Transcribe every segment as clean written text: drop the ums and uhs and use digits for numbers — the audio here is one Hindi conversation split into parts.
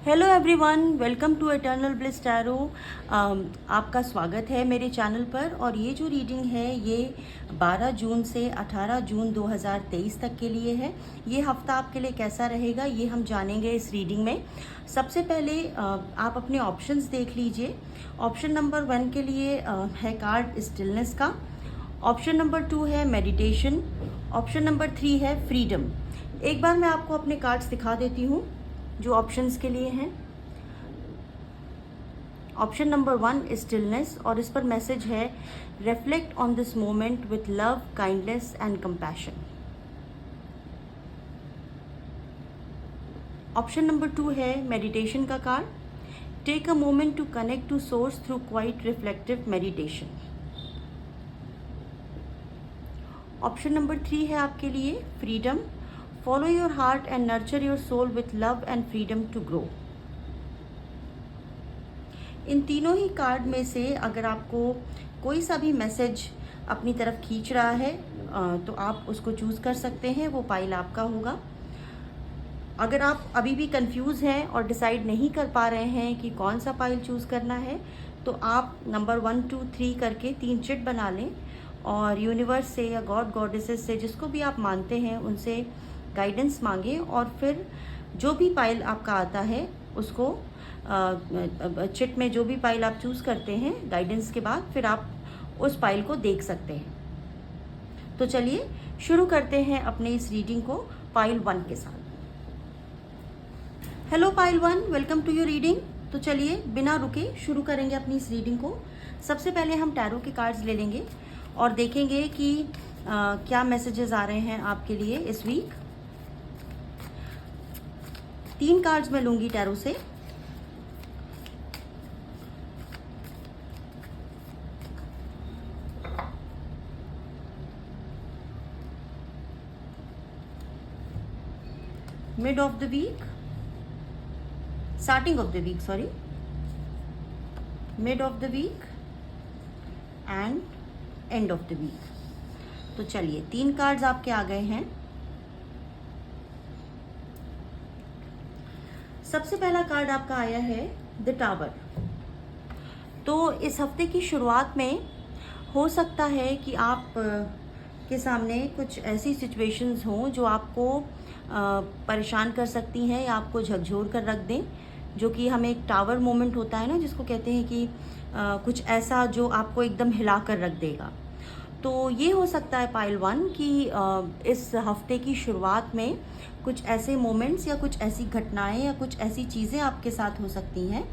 Hello everyone, welcome to eternal bliss tarot. आपका स्वागत है मेरे चैनल पर। और ये जो रीडिंग है ये 12 जून से 18 जून 2023 तक के लिए है। ये हफ्ता आपके लिए कैसा रहेगा ये हम जानेंगे इस रीडिंग में। सबसे पहले आप अपने ऑप्शंस देख लीजिए। ऑप्शन नंबर 1 के लिए है कार्ड स्टिलनेस का। ऑप्शन नंबर 2 है मेडिटेशन। ऑप्शन नंबर 3 है फ्रीडम। एक बार मैं आपको अपने कार्ड्स दिखा देती हूँ जो ऑप्शंस के लिए हैं। ऑप्शन नंबर 1 स्टिलनेस, और इस पर मैसेज है reflect on this moment with love, kindness and compassion. Option number 2 है मेडिटेशन का card. Take a moment to connect to source through quite reflective meditation. Option number 3 है आपके लिए freedom. Follow your heart and nurture your soul with love and freedom to grow. इन तीनों ही कार्ड में से अगर आपको कोई सा भी मैसेज अपनी तरफ खींच रहा है तो आप उसको चूज कर सकते हैं, वो पाइल आपका होगा। अगर आप अभी भी कंफ्यूज हैं और डिसाइड नहीं कर पा रहे हैं कि कौन सा पाइल चूज करना है, तो आप नंबर 1 2 3 करके 3 चिट बना लें और यूनिवर्स से या गॉड गॉडेसेस से, जिसको भी आप मानते हैं, उनसे गाइडेंस मांगें। और फिर जो भी पाइल आपका आता है उसको चिट में जो भी पाइल आप चूज करते हैं गाइडेंस के बाद, फिर आप उस पाइल को देख सकते हैं। तो चलिए शुरू करते हैं अपने इस रीडिंग को पाइल 1 के साथ। Hello pile 1, welcome to your reading. तो चलिए बिना रुके शुरू करेंगे अपनी इस रीडिंग को। सबसे पहले हम टैरो के कार्ड्स ले लेंगे और देखेंगे कि क्या मैसेजेस आ रहे हैं आपके लिए इस वीक। 3 कार्ड्स मैं लूंगी टैरो से। Mid of the week, starting of the week, sorry, mid of the week end end of the week. तो चलिए 3 कार्ड्स आपके आ गए हैं। सबसे पहला कार्ड आपका आया है द टावर। तो इस हफ्ते की शुरुआत में हो सकता है कि आप के सामने कुछ ऐसी सिचुएशंस हों जो आपको परेशान कर सकती हैं या आपको झकझोर कर रख दें, जो कि हमें एक टावर मोमेंट होता है ना, जिसको कहते हैं कि कुछ ऐसा जो आपको एकदम हिला कर रख देगा। तो ये हो सकता है पाइल 1 कि इस हफ्ते की शुरुआत में कुछ ऐसे मोमेंट्स या कुछ ऐसी घटनाएं या कुछ ऐसी चीज़ें आपके साथ हो सकती हैं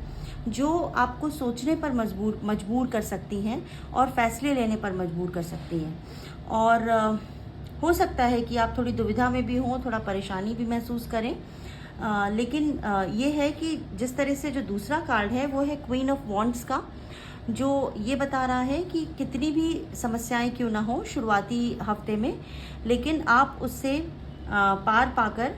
जो आपको सोचने पर मजबूर कर सकती हैं और फैसले लेने पर मजबूर कर सकती हैं। और हो सकता है कि आप थोड़ी दुविधा में भी हों, थोड़ा परेशानी भी महसूस करें। लेकिन ये है कि जिस तरह से जो दूसरा कार्ड है वो है क्वीन ऑफ वॉन्ड्स का, जो ये बता रहा है कि कितनी भी समस्याएं क्यों ना हो शुरुआती हफ्ते में, लेकिन आप उससे पार पाकर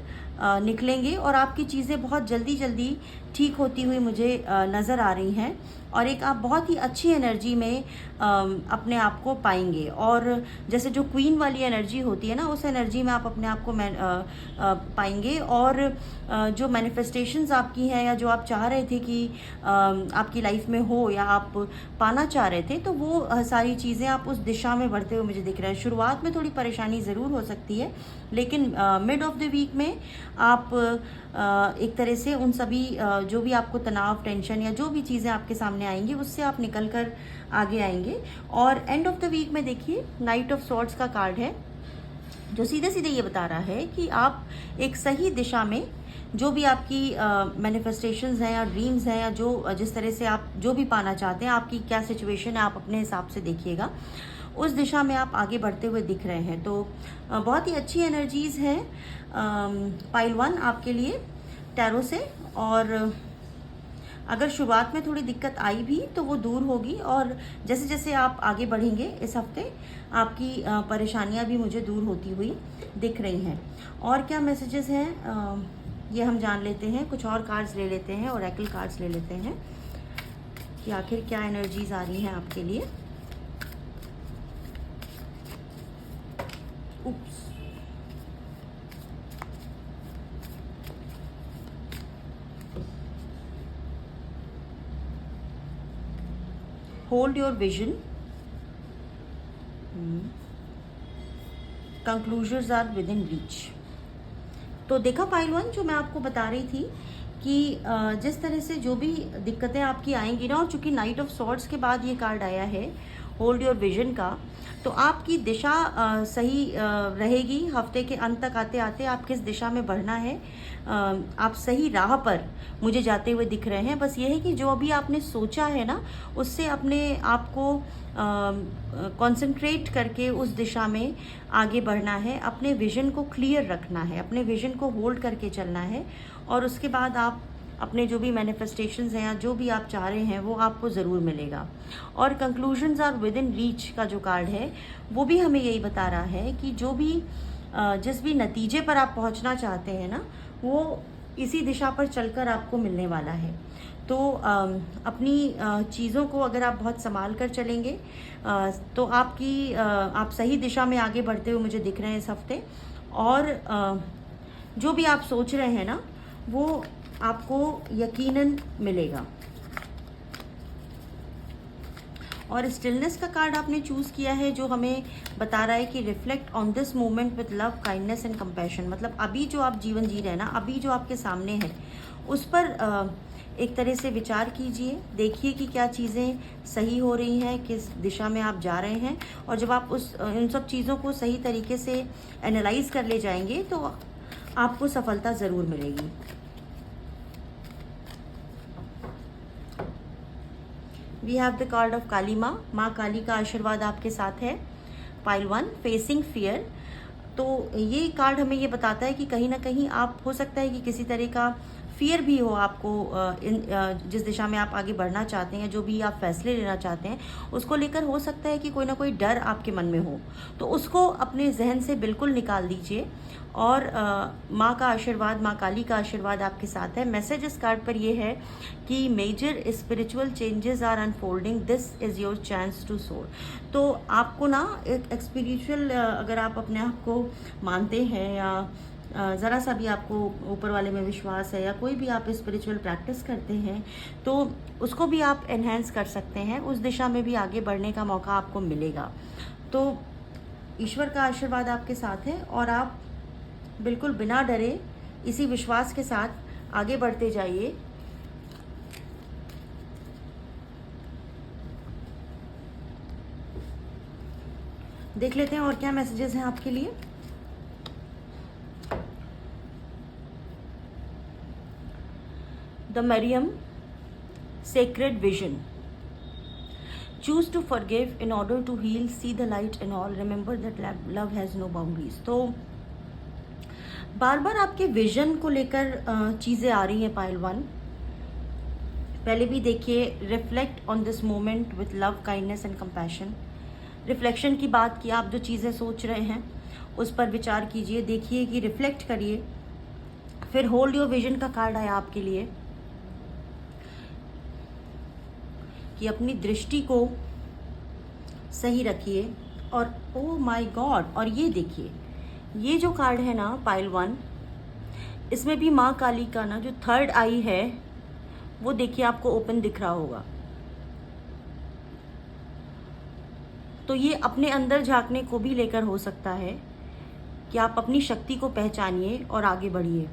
निकलेंगे और आपकी चीज़ें बहुत जल्दी जल्दी ठीक होती हुई मुझे नज़र आ रही हैं। और एक आप बहुत ही अच्छी एनर्जी में अपने आप को पाएंगे। और जैसे जो क्वीन वाली एनर्जी होती है ना, उस एनर्जी में आप अपने आप को पाएंगे। और जो मैनिफेस्टेशंस आपकी हैं या जो आप चाह रहे थे कि आपकी लाइफ में हो या आप पाना चाह रहे थे, तो वो सारी चीज़ें आप उस दिशा में बढ़ते हुए मुझे दिख रहे हैं। शुरुआत में थोड़ी परेशानी ज़रूर हो सकती है, लेकिन मिड ऑफ द वीक में आप एक तरह से उन सभी जो भी आपको तनाव, टेंशन या जो भी चीज़ें आपके सामने आएंगी उससे आप निकल कर आगे आएंगे। और एंड ऑफ द वीक में देखिए नाइट ऑफ सॉर्ड्स का कार्ड है, जो सीधे सीधे ये बता रहा है कि आप एक सही दिशा में जो भी आपकी मैनिफेस्टेशंस हैं या ड्रीम्स हैं या जो जिस तरह से आप जो भी पाना चाहते हैं, आपकी क्या सिचुएशन है आप अपने हिसाब से देखिएगा, उस दिशा में आप आगे बढ़ते हुए दिख रहे हैं। तो बहुत ही अच्छी एनर्जीज हैं पाइल 1 आपके लिए टैरो से। और अगर शुरुआत में थोड़ी दिक्कत आई भी तो वो दूर होगी, और जैसे जैसे आप आगे बढ़ेंगे इस हफ्ते आपकी परेशानियां भी मुझे दूर होती हुई दिख रही हैं। और क्या मैसेजेस हैं ये हम जान लेते हैं। कुछ और कार्ड्स ले लेते हैं, ओरेकल कार्ड्स ले लेते हैं कि आखिर क्या एनर्जीज आ रही हैं आपके लिए। Oops, hold your vision, conclusions are within reach. तो देखा पाइल वन, जो मैं आपको बता रही थी कि जिस तरह से जो भी दिक्कतें आपकी आएंगी ना, और चूंकि नाइट ऑफ सॉर्ड्स के बाद ये कार्ड आया है होल्ड योर विजन का, तो आपकी दिशा सही रहेगी। हफ्ते के अंत तक आते आते आप किस दिशा में बढ़ना है, आप सही राह पर मुझे जाते हुए दिख रहे हैं। बस ये है कि जो अभी आपने सोचा है ना, उससे अपने आप को कंसंट्रेट करके उस दिशा में आगे बढ़ना है, अपने विजन को क्लियर रखना है, अपने विजन को होल्ड करके चलना है, और उसके बाद आप अपने जो भी मैनिफेस्टेशंस हैं या जो भी आप चाह रहे हैं वो आपको ज़रूर मिलेगा। और conclusions are within reach का जो कार्ड है वो भी हमें यही बता रहा है कि जो भी जिस भी नतीजे पर आप पहुंचना चाहते हैं ना, वो इसी दिशा पर चलकर आपको मिलने वाला है। तो अपनी चीज़ों को अगर आप बहुत संभाल कर चलेंगे तो आप सही दिशा में आगे बढ़ते हुए मुझे दिख रहे हैं इस हफ्ते। और जो भी आप सोच रहे हैं ना, वो आपको यकीनन मिलेगा। और स्टिलनेस का कार्ड आपने चूज़ किया है, जो हमें बता रहा है कि reflect on this moment with love, kindness and compassion. मतलब अभी जो आप जीवन जी रहे हैं ना, अभी जो आपके सामने है, उस पर एक तरह से विचार कीजिए, देखिए कि क्या चीज़ें सही हो रही हैं, किस दिशा में आप जा रहे हैं। और जब आप इन सब चीज़ों को सही तरीके से एनालाइज कर ले जाएंगे तो आपको सफलता ज़रूर मिलेगी। We have the card of Kali माँ काली का आशीर्वाद आपके साथ है। Pile one, facing fear. तो ये कार्ड हमें ये बताता है कि कहीं ना कहीं आप, हो सकता है कि किसी तरह का फियर भी हो आपको जिस दिशा में आप आगे बढ़ना चाहते हैं, जो भी आप फैसले लेना चाहते हैं, उसको लेकर हो सकता है कि कोई ना कोई डर आपके मन में हो। तो उसको अपने जहन से बिल्कुल निकाल दीजिए। और माँ का आशीर्वाद, माँ काली का आशीर्वाद आपके साथ है। मैसेज इस कार्ड पर ये है कि major spiritual changes are unfolding, this is your chance to soar. तो आपको ना एक स्पिरिचुअल, अगर आप अपने आप को मानते हैं या ज़रा सा भी आपको ऊपर वाले में विश्वास है, या कोई भी आप स्पिरिचुअल प्रैक्टिस करते हैं, तो उसको भी आप एनहेंस कर सकते हैं, उस दिशा में भी आगे बढ़ने का मौका आपको मिलेगा। तो ईश्वर का आशीर्वाद आपके साथ है और आप बिल्कुल बिना डरे, इसी विश्वास के साथ आगे बढ़ते जाइए। देख लेते हैं और क्या मैसेजेस हैं आपके लिए। The Mariam, sacred vision. Choose to forgive in order to heal, see the light in all, remember that love has no boundaries. तो बार बार आपके विजन को लेकर चीज़ें आ रही हैं पाइल वन। पहले भी देखिए, reflect on this moment with love, kindness and compassion. Reflection की बात की, आप जो चीज़ें सोच रहे हैं उस पर विचार कीजिए, देखिए कि रिफ्लेक्ट करिए। फिर होल्ड योर विजन का कार्ड आया आपके लिए कि अपनी दृष्टि को सही रखिए। और ओ माय गॉड, और ये देखिए, ये जो कार्ड है ना पाइल वन, इसमें भी माँ काली का ना जो थर्ड आई है वो देखिए आपको ओपन दिख रहा होगा। तो ये अपने अंदर झांकने को भी लेकर हो सकता है कि आप अपनी शक्ति को पहचानिए और आगे बढ़िए।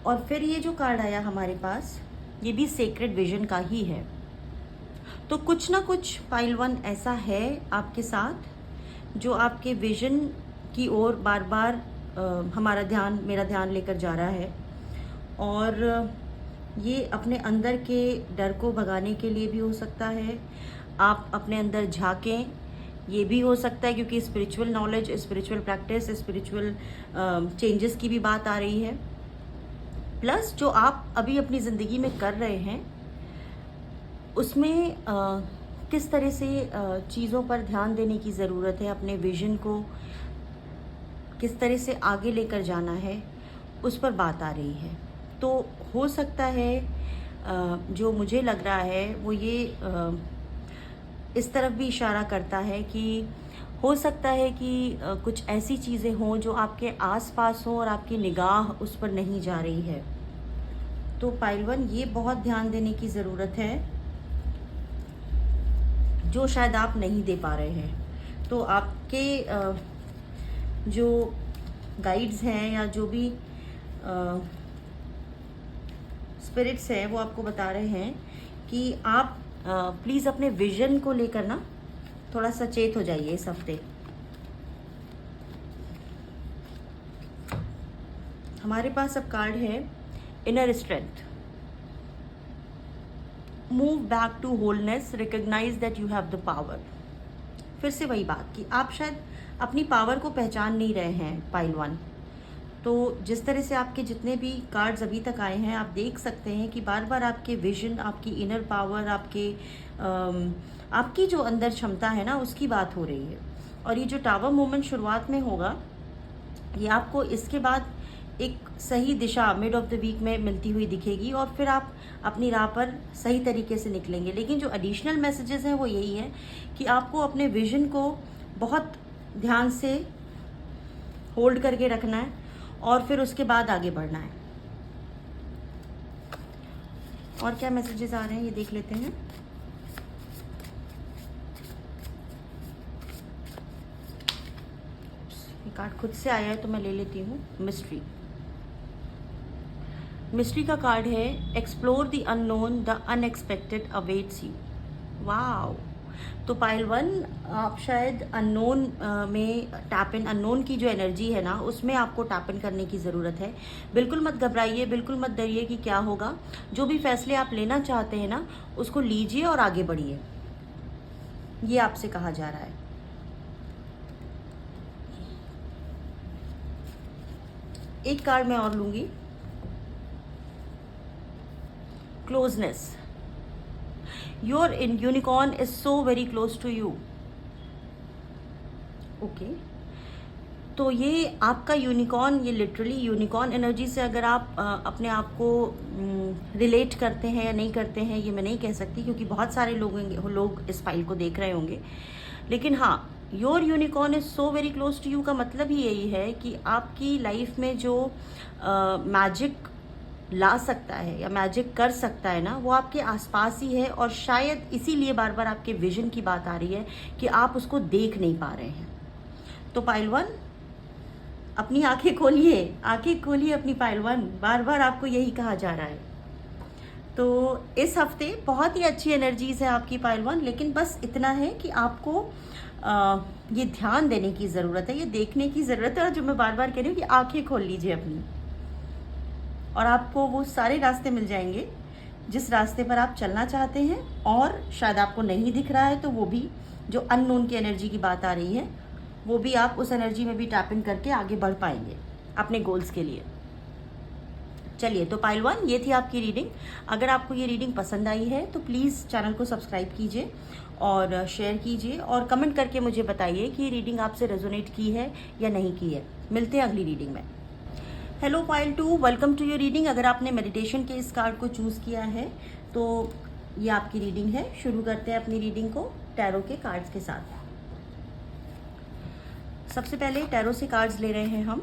और फिर ये जो कार्ड आया हमारे पास, ये भी सेक्रेड विजन का ही है। तो कुछ ना कुछ पाइल वन ऐसा है आपके साथ जो आपके विजन की ओर बार बार मेरा ध्यान लेकर जा रहा है। और ये अपने अंदर के डर को भगाने के लिए भी हो सकता है, आप अपने अंदर झांकें, ये भी हो सकता है क्योंकि spiritual knowledge, spiritual practice, spiritual changes की भी बात आ रही है। प्लस जो आप अभी अपनी ज़िंदगी में कर रहे हैं उसमें किस तरह से चीज़ों पर ध्यान देने की ज़रूरत है, अपने विजन को किस तरह से आगे लेकर जाना है, उस पर बात आ रही है। तो हो सकता है जो मुझे लग रहा है वो ये इस तरफ भी इशारा करता है कि हो सकता है कि कुछ ऐसी चीज़ें हों जो आपके आसपास हों और आपकी निगाह उस पर नहीं जा रही है। तो पाइल वन, ये बहुत ध्यान देने की ज़रूरत है जो शायद आप नहीं दे पा रहे हैं। तो आपके जो गाइड्स हैं या जो भी स्पिरिट्स हैं वो आपको बता रहे हैं कि आप प्लीज़ अपने विजन को लेकर ना थोड़ा सचेत हो जाइए इस हफ्ते। हमारे पास अब कार्ड है inner strength. Move back to wholeness, recognise that you have the power. फिर से वही बात कि आप शायद अपनी पावर को पहचान नहीं रहे हैं पाइल 1। तो जिस तरह से आपके जितने भी कार्ड्स अभी तक आए हैं, आप देख सकते हैं कि बार बार आपके विजन, आपकी इनर पावर, आपकी जो अंदर क्षमता है ना, उसकी बात हो रही है। और ये जो टावर मूवमेंट शुरुआत में होगा, ये आपको इसके बाद एक सही दिशा मिड ऑफ द वीक में मिलती हुई दिखेगी और फिर आप अपनी राह पर सही तरीके से निकलेंगे। लेकिन जो एडिशनल मैसेजेस हैं वो यही है कि आपको अपने विजन को बहुत ध्यान से होल्ड करके रखना है और फिर उसके बाद आगे बढ़ना है। और क्या मैसेजेस आ रहे हैं ये देख लेते हैं। ये कार्ड खुद से आया है तो मैं ले लेती हूँ। मिस्ट्री का कार्ड है explore the unknown, the unexpected awaits you. Wow. तो पाइल 1, आप शायद अननोन में टैप इन, अननोन की जो एनर्जी है ना उसमें आपको टैप इन करने की ज़रूरत है। बिल्कुल मत घबराइए, बिल्कुल मत डरिए कि क्या होगा। जो भी फैसले आप लेना चाहते हैं ना उसको लीजिए और आगे बढ़िए, ये आपसे कहा जा रहा है। एक कार्ड मैं और लूंगी, closeness. Your unicorn is so very close to you. Okay, तो ये आपका यूनिकॉर्न, ये लिटरली यूनिकॉर्न एनर्जी से अगर आप अपने आप को रिलेट करते हैं या नहीं करते हैं ये मैं नहीं कह सकती, क्योंकि बहुत सारे लोग इस फाइल को देख रहे होंगे। लेकिन हाँ, your unicorn is so very close to you का मतलब ही यही है कि आपकी लाइफ में जो मैजिक ला सकता है या मैजिक कर सकता है ना, वो आपके आसपास ही है। और शायद इसीलिए बार बार आपके विजन की बात आ रही है कि आप उसको देख नहीं पा रहे हैं। तो पाइल 1, अपनी आंखें खोलिए, आंखें खोलिए अपनी पाइल 1, बार बार आपको यही कहा जा रहा है। तो इस हफ्ते बहुत ही अच्छी एनर्जीज है आपकी पाइल 1, लेकिन बस इतना है कि आपको ये ध्यान देने की ज़रूरत है, ये देखने की ज़रूरत है। और जो मैं बार बार कह रही हूँ कि आंखें खोल लीजिए अपनी, और आपको वो सारे रास्ते मिल जाएंगे जिस रास्ते पर आप चलना चाहते हैं। और शायद आपको नहीं दिख रहा है तो वो भी जो अननोन की एनर्जी की बात आ रही है, वो भी आप उस एनर्जी में भी टैप इन करके आगे बढ़ पाएंगे अपने गोल्स के लिए। चलिए, तो पाइल 1, ये थी आपकी रीडिंग। अगर आपको ये रीडिंग पसंद आई है तो प्लीज़ चैनल को सब्सक्राइब कीजिए और शेयर कीजिए और कमेंट करके मुझे बताइए कि ये रीडिंग आपसे रेजोनेट की है या नहीं की है। मिलते हैं अगली रीडिंग में। Hello pile 2, welcome to your reading. अगर आपने मेडिटेशन के इस कार्ड को चूज़ किया है तो ये आपकी रीडिंग है। शुरू करते हैं अपनी रीडिंग को टैरो के कार्ड्स के साथ। सबसे पहले टैरो से कार्ड्स ले रहे हैं हम।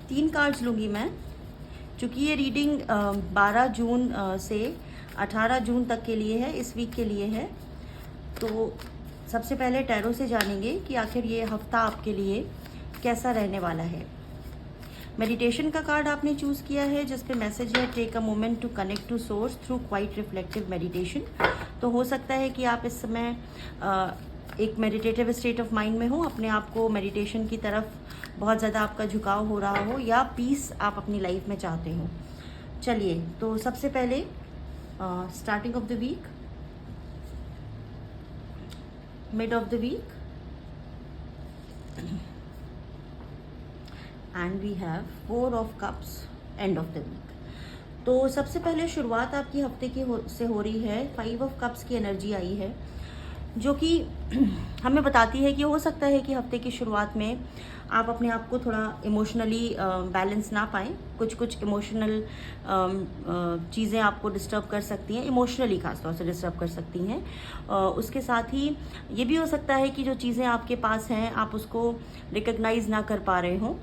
तीन कार्ड्स लूंगी मैं, क्योंकि ये रीडिंग 12 जून से 18 जून तक के लिए है, इस वीक के लिए है। तो सबसे पहले टैरो से जानेंगे कि आखिर ये हफ्ता आपके लिए कैसा रहने वाला है। मेडिटेशन का कार्ड आपने चूज़ किया है जिस पे मैसेज है take a moment to connect to source through quite reflective meditation. तो हो सकता है कि आप इस समय एक मेडिटेटिव स्टेट ऑफ माइंड में हो, अपने आप को मेडिटेशन की तरफ बहुत ज़्यादा आपका झुकाव हो रहा हो, या पीस आप अपनी लाइफ में चाहते हो। चलिए, तो सबसे पहले starting of the week, mid of the week, end we have 4 of cups, end of the week. तो सबसे पहले शुरुआत आपकी हफ्ते की से हो रही है। 5 ऑफ कप्स की एनर्जी आई है, जो कि हमें बताती है कि हो सकता है कि हफ्ते की शुरुआत में आप अपने आप को थोड़ा इमोशनली बैलेंस ना पाएँ। कुछ इमोशनल चीज़ें आपको डिस्टर्ब कर सकती हैं, इमोशनली खासतौर से डिस्टर्ब कर सकती हैं। उसके साथ ही ये भी हो सकता है कि जो चीज़ें आपके पास हैं आप उसको रिकग्नाइज़ ना कर पा रहे हों,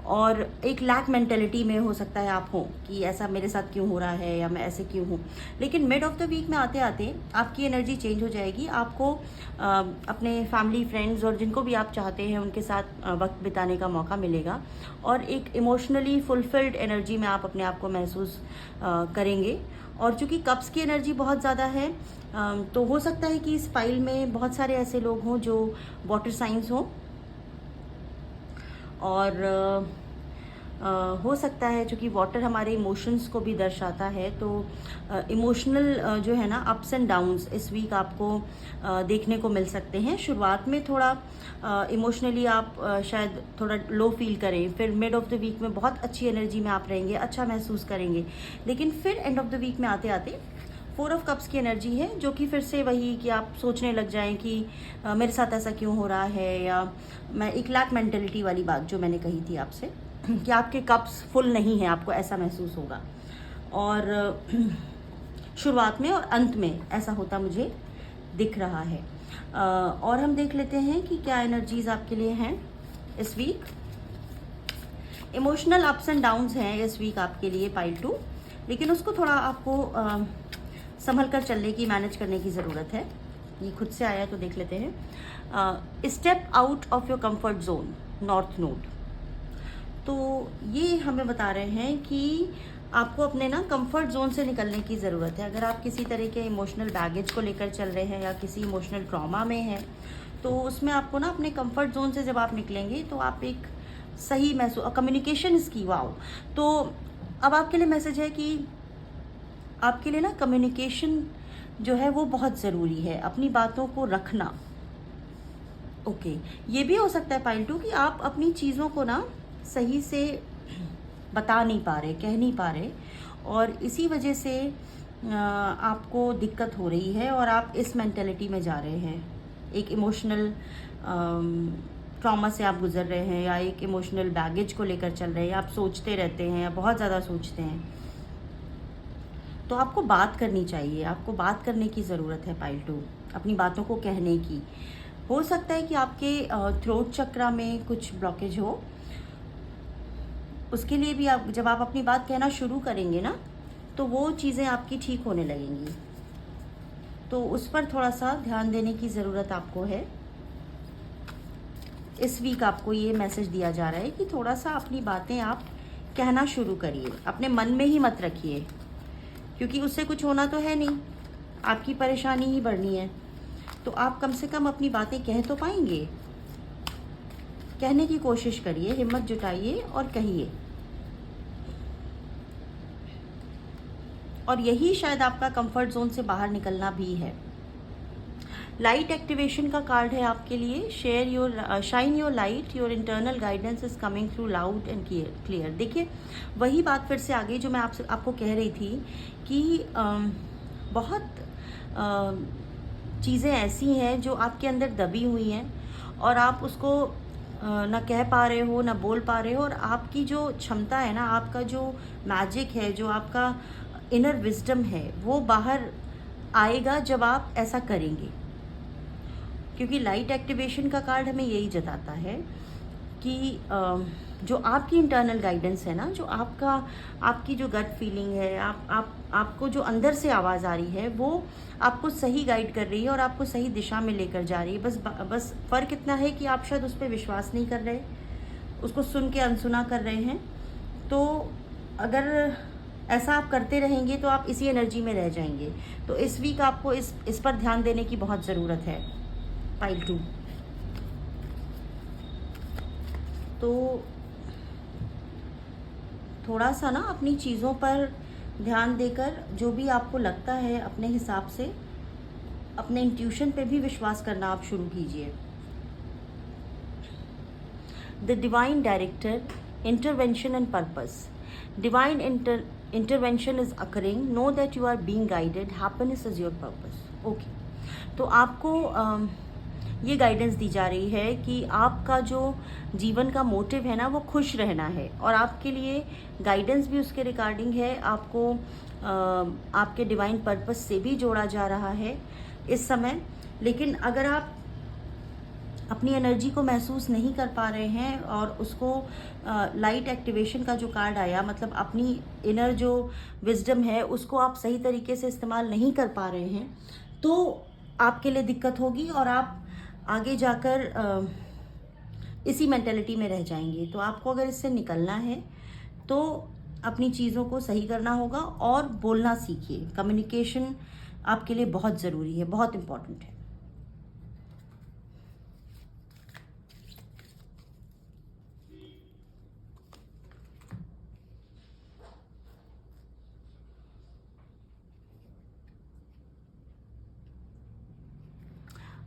और एक लैक मेंटेलिटी में हो सकता है आप हो कि ऐसा मेरे साथ क्यों हो रहा है या मैं ऐसे क्यों हूँ। लेकिन मिड ऑफ द वीक में आते आते आपकी एनर्जी चेंज हो जाएगी। आपको अपने फैमिली, फ्रेंड्स और जिनको भी आप चाहते हैं उनके साथ वक्त बिताने का मौका मिलेगा और एक इमोशनली फुलफिल्ड एनर्जी में आप अपने आप को महसूस करेंगे। और चूंकि कप्स की एनर्जी बहुत ज़्यादा है तो हो सकता है कि इस फाइल में बहुत सारे ऐसे लोग हों जो वाटर साइंस हों, और हो सकता है क्योंकि वाटर हमारे इमोशंस को भी दर्शाता है, तो इमोशनल जो है ना अप्स एंड डाउन्स इस वीक आपको देखने को मिल सकते हैं। शुरुआत में थोड़ा इमोशनली आप शायद थोड़ा लो फील करें, फिर मिड ऑफ द वीक में बहुत अच्छी एनर्जी में आप रहेंगे, अच्छा महसूस करेंगे, लेकिन फिर एंड ऑफ द वीक में आते आते 4 ऑफ कप्स की एनर्जी है जो कि फिर से वही कि आप सोचने लग जाएं कि मेरे साथ ऐसा क्यों हो रहा है, या मैं एक लैक मेंटेलिटी वाली बात जो मैंने कही थी आपसे कि आपके कप्स फुल नहीं है, आपको ऐसा महसूस होगा। और शुरुआत में और अंत में ऐसा होता मुझे दिख रहा है। और हम देख लेते हैं कि क्या एनर्जीज आपके लिए हैं इस week. Emotional ups and downs हैं इस वीक आपके लिए पाइल 2, लेकिन उसको थोड़ा आपको संभल कर चलने की, मैनेज करने की ज़रूरत है। ये खुद से आया तो देख लेते हैं। Step out of your comfort zone, north node. तो ये हमें बता रहे हैं कि आपको अपने ना कंफर्ट जोन से निकलने की ज़रूरत है। अगर आप किसी तरह के इमोशनल बैगेज को लेकर चल रहे हैं या किसी इमोशनल ट्रॉमा में हैं, तो उसमें आपको ना अपने कंफर्ट जोन से जब आप निकलेंगे तो आप एक सही महसूस, कम्युनिकेशन की वाओ। तो अब आपके लिए मैसेज है कि आपके लिए ना कम्युनिकेशन जो है वो बहुत ज़रूरी है, अपनी बातों को रखना। ओके, ये भी हो सकता है पाइल 2 कि आप अपनी चीज़ों को ना सही से बता नहीं पा रहे, कह नहीं पा रहे, और इसी वजह से आपको दिक्कत हो रही है और आप इस मेंटेलिटी में जा रहे हैं, एक इमोशनल ट्रॉमा से आप गुजर रहे हैं या एक इमोशनल बैगेज को लेकर चल रहे हैं, आप सोचते रहते हैं या बहुत ज़्यादा सोचते हैं। तो आपको बात करनी चाहिए, आपको बात करने की ज़रूरत है पाइल 2, अपनी बातों को कहने की। हो सकता है कि आपके थ्रोट चक्रा में कुछ ब्लॉकेज हो, उसके लिए भी आप जब आप अपनी बात कहना शुरू करेंगे ना तो वो चीज़ें आपकी ठीक होने लगेंगी। तो उस पर थोड़ा सा ध्यान देने की ज़रूरत आपको है। इस वीक आपको ये मैसेज दिया जा रहा है कि थोड़ा सा अपनी बातें आप कहना शुरू करिए, अपने मन में ही मत रखिए, क्योंकि उससे कुछ होना तो है नहीं, आपकी परेशानी ही बढ़नी है। तो आप कम से कम अपनी बातें कह तो पाएंगे। कहने की कोशिश करिए, हिम्मत जुटाइए और कहिए। और यही शायद आपका कंफर्ट जोन से बाहर निकलना भी है। लाइट एक्टिवेशन का कार्ड है आपके लिए। Share your, shine your light, your internal guidance is coming through loud and clear. देखिए वही बात फिर से आगे जो मैं आपको कह रही थी कि बहुत चीज़ें ऐसी हैं जो आपके अंदर दबी हुई हैं और आप उसको ना कह पा रहे हो, ना बोल पा रहे हो, और आपकी जो क्षमता है ना, आपका जो मैजिक है, जो आपका इनर विजडम है, वो बाहर आएगा जब आप ऐसा करेंगे। क्योंकि लाइट एक्टिवेशन का कार्ड हमें यही जताता है कि जो आपकी इंटरनल गाइडेंस है ना, जो आपकी जो गट फीलिंग है, आपको जो अंदर से आवाज़ आ रही है, वो आपको सही गाइड कर रही है और आपको सही दिशा में लेकर जा रही है। बस फ़र्क इतना है कि आप शायद उस पर विश्वास नहीं कर रहे, उसको सुन के अनसुना कर रहे हैं। तो अगर ऐसा आप करते रहेंगे तो आप इसी एनर्जी में रह जाएंगे। तो इस वीक आपको इस पर ध्यान देने की बहुत ज़रूरत है पाइल 2। तो थोड़ा सा ना अपनी चीज़ों पर ध्यान देकर जो भी आपको लगता है अपने हिसाब से, अपने इंट्यूशन पे भी विश्वास करना आप शुरू कीजिए। The divine director, intervention and purpose. Divine intervention is occurring, know that you are being guided, happiness is your purpose. Okay, तो आपको ये गाइडेंस दी जा रही है कि आपका जो जीवन का मोटिव है ना, वो खुश रहना है, और आपके लिए गाइडेंस भी उसके रिगार्डिंग है। आपको आपके डिवाइन पर्पस से भी जोड़ा जा रहा है इस समय। लेकिन अगर आप अपनी एनर्जी को महसूस नहीं कर पा रहे हैं और उसको लाइट एक्टिवेशन का जो कार्ड आया, मतलब अपनी इनर जो विजडम है उसको आप सही तरीके से इस्तेमाल नहीं कर पा रहे हैं, तो आपके लिए दिक्कत होगी और आप आगे जाकर इसी मेंटेलिटी में रह जाएंगे। तो आपको अगर इससे निकलना है तो अपनी चीज़ों को सही करना होगा और बोलना सीखिए। कम्युनिकेशन आपके लिए बहुत ज़रूरी है, बहुत इम्पॉर्टेंट है।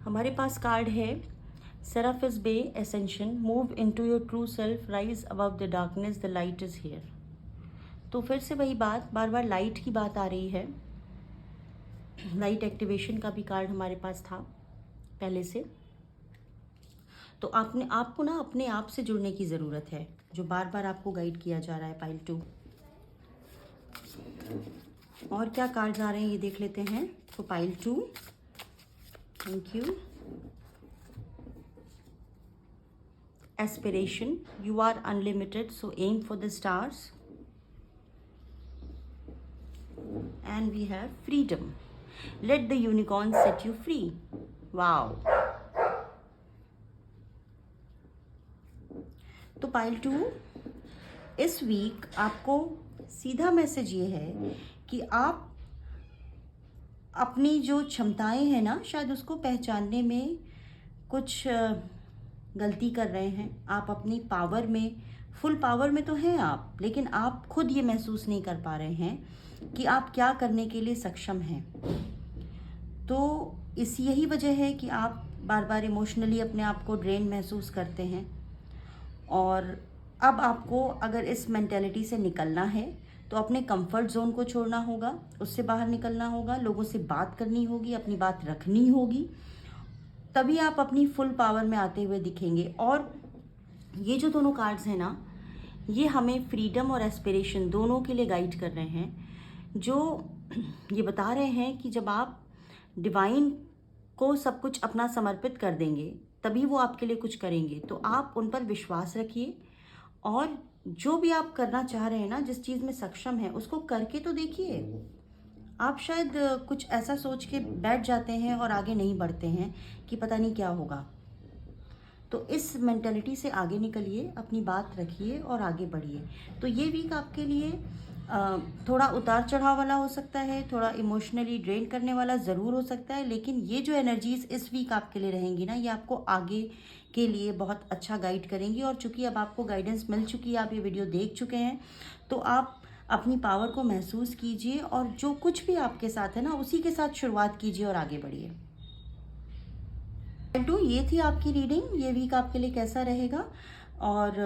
हमारे पास कार्ड है Serapis Bey ascension, move into your true self, rise above the darkness, the light is here. तो फिर से वही बात, बार बार लाइट की बात आ रही है। लाइट एक्टिवेशन का भी कार्ड हमारे पास था पहले से। तो आपको ना अपने आप से जुड़ने की ज़रूरत है, जो बार बार आपको गाइड किया जा रहा है पाइल 2। और क्या कार्ड्स आ रहे हैं ये देख लेते हैं। तो pile 2, thank you. Aspiration, you are unlimited, so aim for the stars. And we have freedom, let the unicorn set you free. Wow. तो पाइल 2, इस वीक आपको सीधा मैसेज ये है कि आप अपनी जो क्षमताएं हैं ना, शायद उसको पहचानने में कुछ गलती कर रहे हैं। आप अपनी पावर में, फुल पावर में तो हैं आप, लेकिन आप खुद ये महसूस नहीं कर पा रहे हैं कि आप क्या करने के लिए सक्षम हैं। तो यही वजह है कि आप बार बार इमोशनली अपने आप को ड्रेन महसूस करते हैं। और अब आपको अगर इस मेंटेलिटी से निकलना है तो अपने कंफर्ट जोन को छोड़ना होगा, उससे बाहर निकलना होगा, लोगों से बात करनी होगी, अपनी बात रखनी होगी, तभी आप अपनी फुल पावर में आते हुए दिखेंगे। और ये जो दोनों कार्ड्स हैं ना, ये हमें फ्रीडम और एस्पिरेशन दोनों के लिए गाइड कर रहे हैं, जो ये बता रहे हैं कि जब आप डिवाइन को सब कुछ अपना समर्पित कर देंगे तभी वो आपके लिए कुछ करेंगे। तो आप उन पर विश्वास रखिए और जो भी आप करना चाह रहे हैं ना, जिस चीज़ में सक्षम है, उसको करके तो देखिए। आप शायद कुछ ऐसा सोच के बैठ जाते हैं और आगे नहीं बढ़ते हैं कि पता नहीं क्या होगा। तो इस मेंटालिटी से आगे निकलिए, अपनी बात रखिए और आगे बढ़िए। तो ये वीक आपके लिए थोड़ा उतार चढ़ाव वाला हो सकता है, थोड़ा इमोशनली ड्रेन करने वाला ज़रूर हो सकता है, लेकिन ये जो एनर्जीज इस वीक आपके लिए रहेंगी ना, ये आपको आगे के लिए बहुत अच्छा गाइड करेंगी। और चूंकि अब आपको गाइडेंस मिल चुकी है, आप ये वीडियो देख चुके हैं, तो आप अपनी पावर को महसूस कीजिए और जो कुछ भी आपके साथ है ना, उसी के साथ शुरुआत कीजिए और आगे बढ़िए। तो ये थी आपकी रीडिंग। ये वीक आपके लिए कैसा रहेगा, और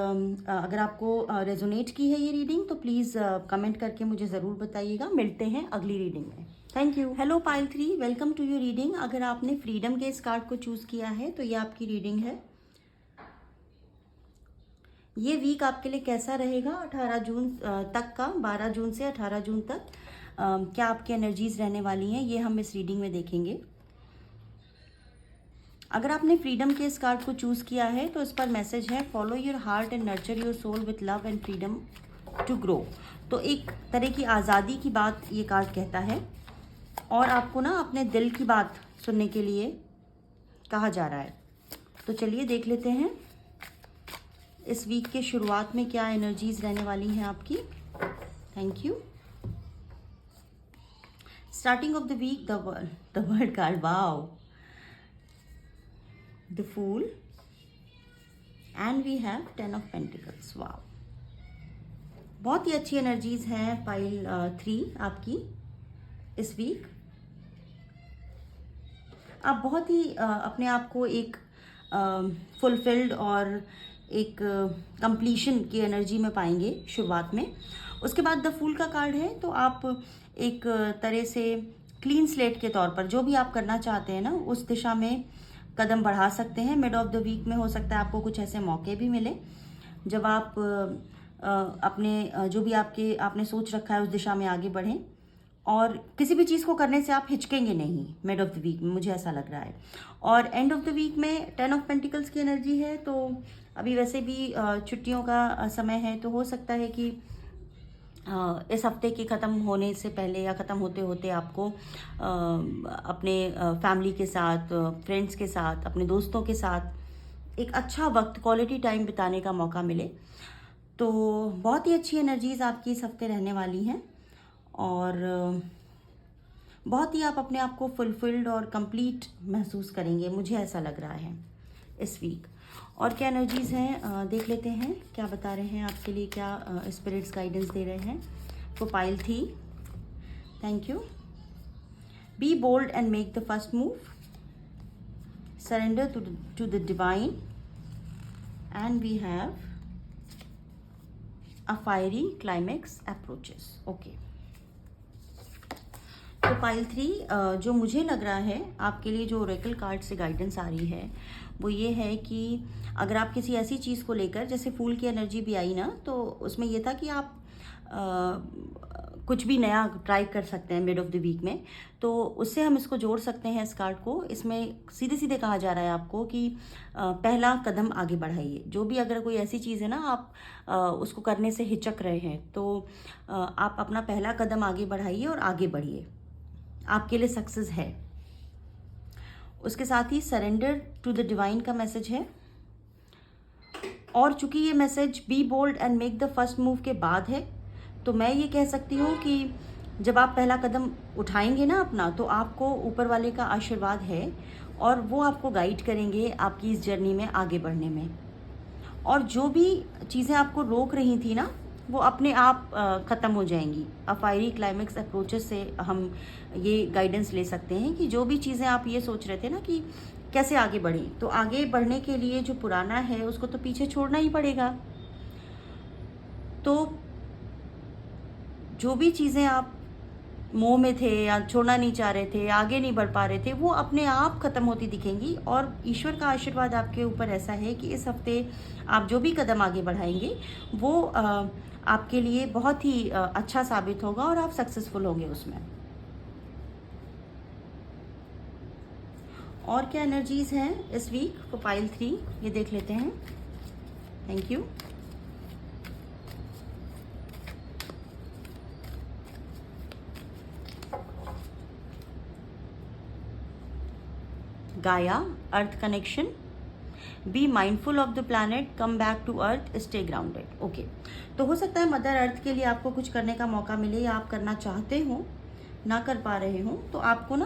अगर आपको रेजोनेट की है ये रीडिंग तो प्लीज़ कमेंट करके मुझे ज़रूर बताइएगा। मिलते हैं अगली रीडिंग में। Thank you. Hello pile 3, welcome to your reading. अगर आपने फ्रीडम के इस कार्ड को चूज़ किया है तो ये आपकी रीडिंग है। ये वीक आपके लिए कैसा रहेगा 18 जून तक का, 12 जून से 18 जून तक क्या आपकी एनर्जीज रहने वाली हैं, ये हम इस रीडिंग में देखेंगे। अगर आपने फ्रीडम के इस कार्ड को चूज़ किया है तो इस पर मैसेज है, follow your heart and nurture your soul with love and freedom to grow. तो एक तरह की आज़ादी की बात ये कार्ड कहता है और आपको ना अपने दिल की बात सुनने के लिए कहा जा रहा है। तो चलिए देख लेते हैं इस वीक के शुरुआत में क्या एनर्जीज रहने वाली हैं आपकी। Thank you. Starting of the week, the world card, wow, the fool and we have 10 of pentacles. Wow, बहुत ही अच्छी एनर्जीज हैं पाइल 3 आपकी इस वीक। आप बहुत ही अपने आप को एक फुलफिल्ड और एक कंप्लीशन की एनर्जी में पाएंगे शुरुआत में। उसके बाद द फूल का कार्ड है, तो आप एक तरह से क्लीन स्लेट के तौर पर जो भी आप करना चाहते हैं ना, उस दिशा में कदम बढ़ा सकते हैं। मिड ऑफ द वीक में हो सकता है आपको कुछ ऐसे मौके भी मिले जब आप अपने जो भी आपने सोच रखा है उस दिशा में आगे बढ़ें। और किसी भी चीज़ को करने से आप हिचकेंगे नहीं मिड ऑफ द वीक में, मुझे ऐसा लग रहा है। और एंड ऑफ द वीक में 10 ऑफ पेंटिकल्स की एनर्जी है, तो अभी वैसे भी छुट्टियों का समय है, तो हो सकता है कि इस हफ्ते के ख़त्म होने से पहले या ख़त्म होते होते आपको अपने फैमिली के साथ, फ्रेंड्स के साथ, अपने दोस्तों के साथ एक अच्छा वक्त, क्वालिटी टाइम बिताने का मौका मिले। तो बहुत ही अच्छी एनर्जीज़ आपकी इस हफ्ते रहने वाली हैं और बहुत ही आप अपने आप को फुलफिल्ड और कंप्लीट महसूस करेंगे, मुझे ऐसा लग रहा है इस वीक। और क्या एनर्जीज़ हैं देख लेते हैं, क्या बता रहे हैं आपके लिए, क्या स्पिरिट्स गाइडेंस दे रहे हैं। तो पाइल थी, thank you. Be bold and make the first move, surrender to the divine, and we have a fiery climax approaches. Okay, तो पाइल 3 जो मुझे लग रहा है आपके लिए, जो ओरेकल कार्ड से गाइडेंस आ रही है वो ये है कि अगर आप किसी ऐसी चीज़ को लेकर, जैसे फूल की एनर्जी भी आई ना, तो उसमें ये था कि आप कुछ भी नया ट्राई कर सकते हैं मिड ऑफ द वीक में, तो उससे हम इसको जोड़ सकते हैं इस कार्ड को। इसमें सीधे सीधे कहा जा रहा है आपको कि पहला कदम आगे बढ़ाइए। जो भी अगर कोई ऐसी चीज़ है ना, आप उसको करने से हिचक रहे हैं, तो आप अपना पहला कदम आगे बढ़ाइए और आगे बढ़िए, आपके लिए सक्सेस है। उसके साथ ही सरेंडर टू द डिवाइन का मैसेज है। और चूंकि ये message be bold and make the first move के बाद है, तो मैं ये कह सकती हूँ कि जब आप पहला कदम उठाएंगे ना अपना, तो आपको ऊपर वाले का आशीर्वाद है और वो आपको गाइड करेंगे आपकी इस जर्नी में आगे बढ़ने में। और जो भी चीज़ें आपको रोक रही थी ना, वो अपने आप ख़त्म हो जाएंगी। फायरी क्लाइमेक्स अप्रोचेस से हम ये गाइडेंस ले सकते हैं कि जो भी चीज़ें आप ये सोच रहे थे ना कि कैसे आगे बढ़ें, तो आगे बढ़ने के लिए जो पुराना है उसको तो पीछे छोड़ना ही पड़ेगा। तो जो भी चीज़ें आप मोह में थे या छोड़ना नहीं चाह रहे थे, आगे नहीं बढ़ पा रहे थे, वो अपने आप ख़त्म होती दिखेंगी। और ईश्वर का आशीर्वाद आपके ऊपर ऐसा है कि इस हफ्ते आप जो भी कदम आगे बढ़ाएंगे वो आपके लिए बहुत ही अच्छा साबित होगा और आप सक्सेसफुल होंगे उसमें। और क्या एनर्जीज़ हैं इस वीक फॉर पाइल 3, ये देख लेते हैं। Thank you. Gaia, earth connection, be mindful of the planet, come back to earth, stay grounded. Okay, तो हो सकता है मदर अर्थ के लिए आपको कुछ करने का मौका मिले, या आप करना चाहते हो ना कर पा रहे हो, तो आपको ना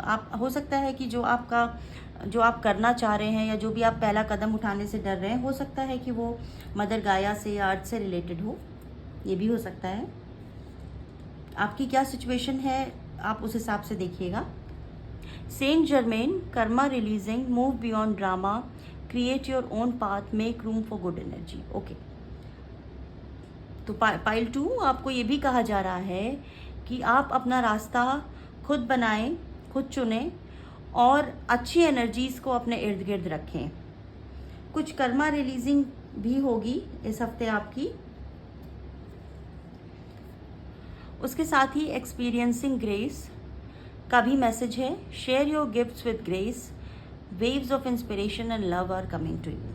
आप हो सकता है कि जो आप करना चाह रहे हैं या जो भी आप पहला कदम उठाने से डर रहे हैं, हो सकता है कि वो मदर गाया से या अर्थ से रिलेटेड हो, ये भी हो सकता है। आपकी क्या सिचुएशन है आप उस हिसाब से देखिएगा। Saint Germain, karma releasing, move beyond drama, create your own path, make room for good energy. Okay, तो पाइल 2 आपको ये भी कहा जा रहा है कि आप अपना रास्ता खुद बनाएं, खुद चुनें और अच्छी एनर्जीज़ को अपने इर्द गिर्द रखें। कुछ कर्मा रिलीजिंग भी होगी इस हफ्ते आपकी। उसके साथ ही एक्सपीरियंसिंग ग्रेस का भी मैसेज है। Share your gifts with grace, waves of inspiration and love are coming to you.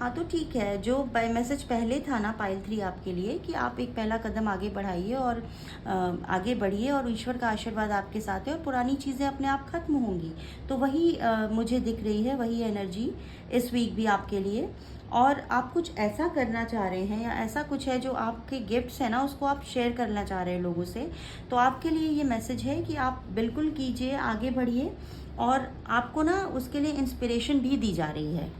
हाँ, तो ठीक है, जो मैसेज पहले था ना पाइल 3 आपके लिए कि आप एक पहला कदम आगे बढ़ाइए और आगे बढ़िए और ईश्वर का आशीर्वाद आपके साथ है और पुरानी चीज़ें अपने आप खत्म होंगी, तो वही मुझे दिख रही है, वही एनर्जी इस वीक भी आपके लिए। और आप कुछ ऐसा करना चाह रहे हैं या ऐसा कुछ है जो आपके गिफ्ट्स हैं ना, उसको आप शेयर करना चाह रहे हैं लोगों से, तो आपके लिए ये मैसेज है कि आप बिल्कुल कीजिए, आगे बढ़िए। और आपको ना उसके लिए इंस्पिरेशन भी दी जा रही है,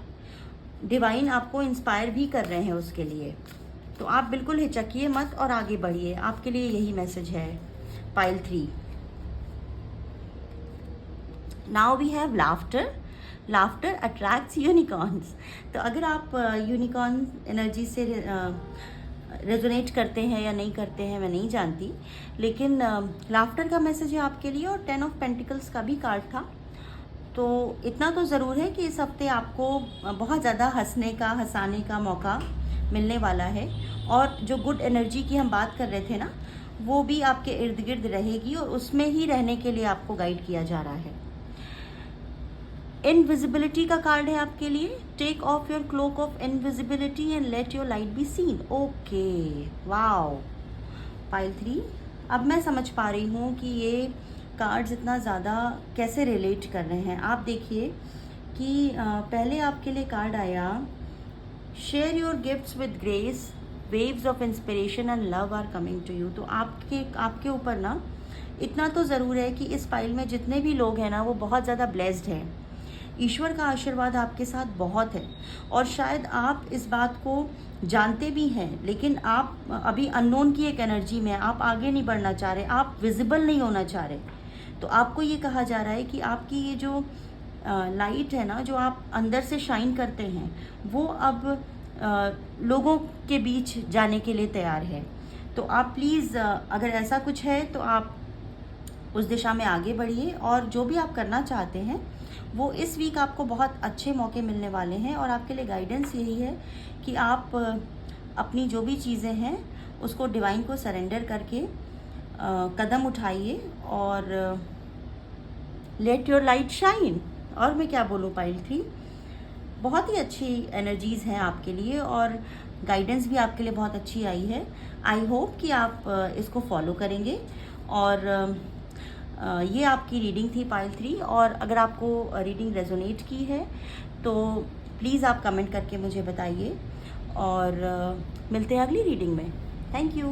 डिवाइन आपको इंस्पायर भी कर रहे हैं उसके लिए, तो आप बिल्कुल हिचकिए मत और आगे बढ़िए। आपके लिए यही मैसेज है pile 3। Now we have laughter. Laughter attracts unicorns. तो अगर आप यूनिकॉर्न एनर्जी से रेजोनेट करते हैं या नहीं करते हैं मैं नहीं जानती, लेकिन लाफ्टर का मैसेज है आपके लिए। और 10 ऑफ पेंटिकल्स का भी कार्ड था, तो इतना तो ज़रूर है कि इस हफ्ते आपको बहुत ज़्यादा हंसने का, हंसाने का मौका मिलने वाला है। और जो गुड एनर्जी की हम बात कर रहे थे ना, वो भी आपके इर्द गिर्द रहेगी और उसमें ही रहने के लिए आपको गाइड किया जा रहा है। इनविजिबिलिटी का कार्ड है आपके लिए। Take off your cloak of invisibility and let your light be seen. Okay, wow pile 3, अब मैं समझ पा रही हूँ कि ये कार्ड्स इतना ज़्यादा कैसे रिलेट कर रहे हैं। आप देखिए कि पहले आपके लिए कार्ड आया, share your gifts with grace, waves of inspiration and love are coming to you. तो आपके ऊपर ना इतना तो ज़रूर है कि इस फाइल में जितने भी लोग हैं ना वो बहुत ज़्यादा ब्लेस्ड हैं। ईश्वर का आशीर्वाद आपके साथ बहुत है और शायद आप इस बात को जानते भी हैं, लेकिन आप अभी अननोन की एक एनर्जी में, आप आगे नहीं बढ़ना चाह रहे, आप विजिबल नहीं होना चाह रहे। तो आपको ये कहा जा रहा है कि आपकी ये जो लाइट है ना, जो आप अंदर से शाइन करते हैं, वो अब लोगों के बीच जाने के लिए तैयार है। तो आप प्लीज़ अगर ऐसा कुछ है तो आप उस दिशा में आगे बढ़िए और जो भी आप करना चाहते हैं वो इस वीक आपको बहुत अच्छे मौके मिलने वाले हैं। और आपके लिए गाइडेंस यही है कि आप अपनी जो भी चीज़ें हैं उसको डिवाइन को सरेंडर करके कदम उठाइए और लेट योर लाइट शाइन। और मैं क्या बोलूँ पाइल 3, बहुत ही अच्छी एनर्जीज़ हैं आपके लिए और गाइडेंस भी आपके लिए बहुत अच्छी आई है। आई होप कि आप इसको फॉलो करेंगे। और ये आपकी रीडिंग थी पाइल 3। और अगर आपको रीडिंग रेजोनेट की है तो प्लीज़ आप कमेंट करके मुझे बताइए और मिलते हैं अगली रीडिंग में। Thank you.